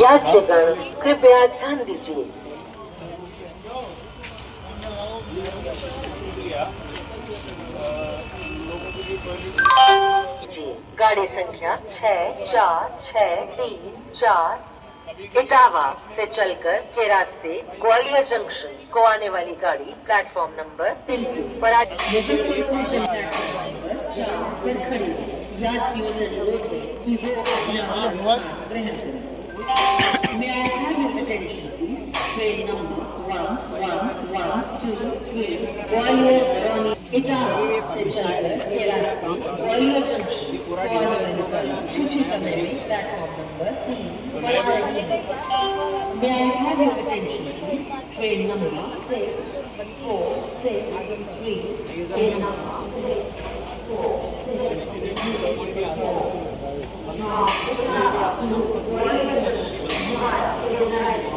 यात्रीगण कृपया ध्यान दीजिए। गाड़ी संख्या 6463 इटावा से चलकर के रास्ते ग्वालियर जंक्शन को आने वाली गाड़ी प्लेटफॉर्म नंबर 3 पर मुजफ्फरपुर प्लेटफॉर्म पर 4 पर खड़ी है। यात्रियों से अनुरोध है कि वो अपना रास्ता ग्रहण करें। May I have your attention, please? Train number 1123 Gwalior Barauni Etawah से चलकर के रास्ते ग्वालियर जंक्शन को आने वाली गाड़ी कुछ ही समय में प्लेटफॉर्म नंबर 3 पर आ रही है। May I have your attention, please? Train number 6463 train number 6463